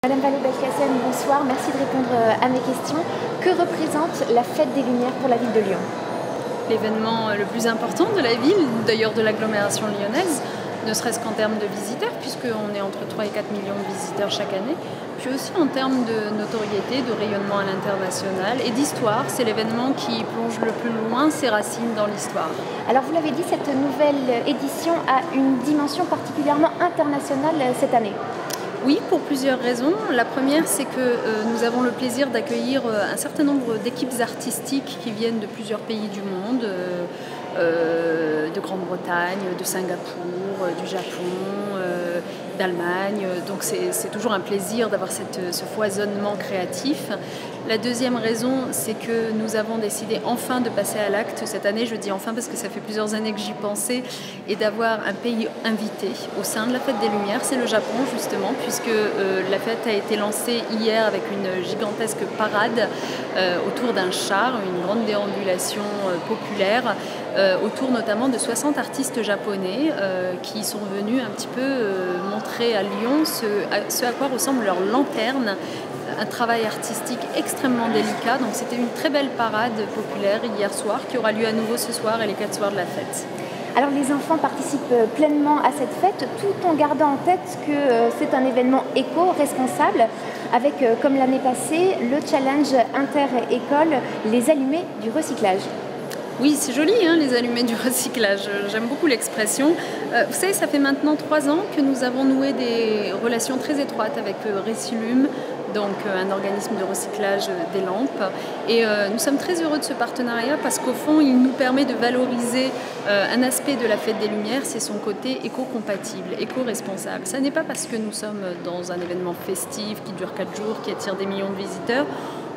Madame Vallaud-Belkacem, bonsoir, merci de répondre à mes questions. Que représente la Fête des Lumières pour la ville de Lyon? L'événement le plus important de la ville, d'ailleurs de l'agglomération lyonnaise, ne serait-ce qu'en termes de visiteurs, puisqu'on est entre 3 et 4 millions de visiteurs chaque année, puis aussi en termes de notoriété, de rayonnement à l'international et d'histoire. C'est l'événement qui plonge le plus loin ses racines dans l'histoire. Alors vous l'avez dit, cette nouvelle édition a une dimension particulièrement internationale cette année. Oui, pour plusieurs raisons. La première, c'est que nous avons le plaisir d'accueillir un certain nombre d'équipes artistiques qui viennent de plusieurs pays du monde, de Grande-Bretagne, de Singapour, du Japon, d'Allemagne. Donc c'est toujours un plaisir d'avoir ce foisonnement créatif. La deuxième raison, c'est que nous avons décidé enfin de passer à l'acte cette année. Je dis enfin parce que ça fait plusieurs années que j'y pensais, et d'avoir un pays invité au sein de la Fête des Lumières. C'est le Japon justement, puisque la fête a été lancée hier avec une gigantesque parade autour d'un char, une grande déambulation populaire, autour notamment de 60 artistes japonais qui sont venus un petit peu montrer à Lyon ce à quoi ressemble leur lanterne. Un travail artistique extrêmement délicat. Donc c'était une très belle parade populaire hier soir qui aura lieu à nouveau ce soir et les 4 soirs de la fête. Alors les enfants participent pleinement à cette fête tout en gardant en tête que c'est un événement éco-responsable avec, comme l'année passée, le challenge inter-école, les allumés du recyclage. Oui, c'est joli, hein, les allumés du recyclage. J'aime beaucoup l'expression. Vous savez, ça fait maintenant 3 ans que nous avons noué des relations très étroites avec Recilum, donc un organisme de recyclage des lampes. Et nous sommes très heureux de ce partenariat parce qu'au fond, il nous permet de valoriser un aspect de la Fête des Lumières, c'est son côté éco-compatible, éco-responsable. Ça n'est pas parce que nous sommes dans un événement festif qui dure 4 jours, qui attire des millions de visiteurs,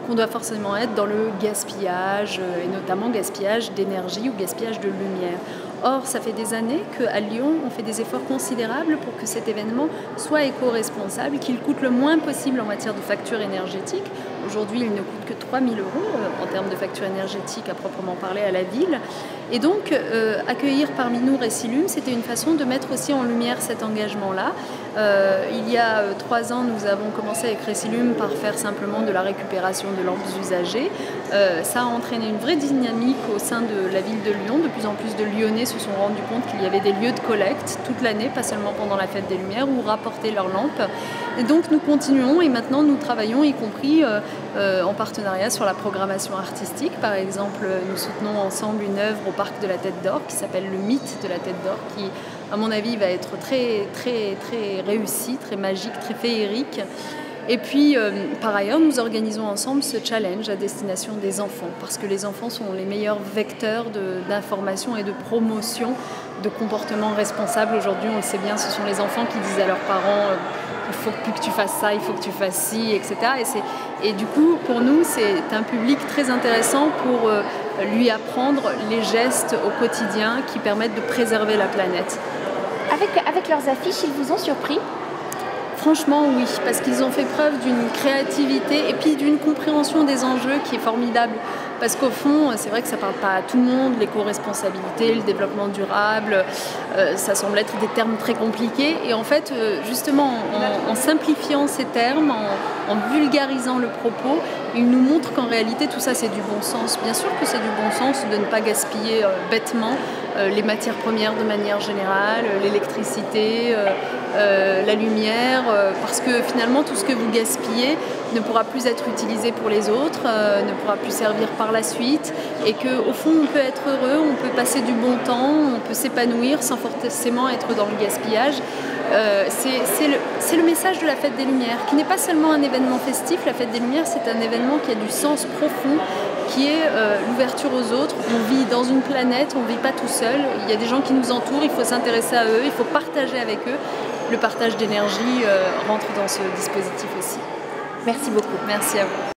qu'on doit forcément être dans le gaspillage, et notamment gaspillage d'énergie ou gaspillage de lumière. Or, ça fait des années qu'à Lyon, on fait des efforts considérables pour que cet événement soit éco-responsable, qu'il coûte le moins possible en matière de facture énergétique. Aujourd'hui, il ne coûte que 3 000 € en termes de facture énergétique à proprement parler à la ville. Et donc, accueillir parmi nous Recilum, c'était une façon de mettre aussi en lumière cet engagement-là. Il y a 3 ans, nous avons commencé avec Recilum par faire simplement de la récupération de lampes usagées. Ça a entraîné une vraie dynamique au sein de la ville de Lyon. De plus en plus de Lyonnais se sont rendus compte qu'il y avait des lieux de collecte toute l'année, pas seulement pendant la Fête des Lumières, où rapporter leurs lampes. Et donc nous continuons et maintenant nous travaillons, y compris en partenariat sur la programmation artistique. Par exemple, nous soutenons ensemble une œuvre au Parc de la Tête d'Or qui s'appelle Le Mythe de la Tête d'Or, qui, à mon avis, va être très, très, très réussi, très magique, très féerique. Et puis, par ailleurs, nous organisons ensemble ce challenge à destination des enfants, parce que les enfants sont les meilleurs vecteurs d'information et de promotion de comportements responsables. Aujourd'hui, on le sait bien, ce sont les enfants qui disent à leurs parents il faut plus que tu fasses ça, il faut que tu fasses ci, etc. Et du coup, pour nous, c'est un public très intéressant pour lui apprendre les gestes au quotidien qui permettent de préserver la planète. Avec leurs affiches, ils vous ont surpris ? Franchement, oui, parce qu'ils ont fait preuve d'une créativité et puis d'une compréhension des enjeux qui est formidable. Parce qu'au fond, c'est vrai que ça ne parle pas à tout le monde, l'éco-responsabilité, le développement durable, ça semble être des termes très compliqués. Et en fait, justement, en simplifiant ces termes, en vulgarisant le propos, ils nous montrent qu'en réalité, tout ça, c'est du bon sens. Bien sûr que c'est du bon sens de ne pas gaspiller bêtement les matières premières de manière générale, l'électricité, la lumière, parce que finalement, tout ce que vous gaspillez ne pourra plus être utilisé pour les autres, ne pourra plus servir par la suite, et qu'au fond, on peut être heureux, on peut passer du bon temps, on peut s'épanouir sans forcément être dans le gaspillage. C'est le message de la Fête des Lumières, qui n'est pas seulement un événement festif. La Fête des Lumières, c'est un événement qui a du sens profond, qui est l'ouverture aux autres. On vit dans une planète, on ne vit pas tout seul. Il y a des gens qui nous entourent, il faut s'intéresser à eux, il faut partager avec eux. Le partage d'énergie rentre dans ce dispositif aussi. Merci beaucoup. Merci à vous.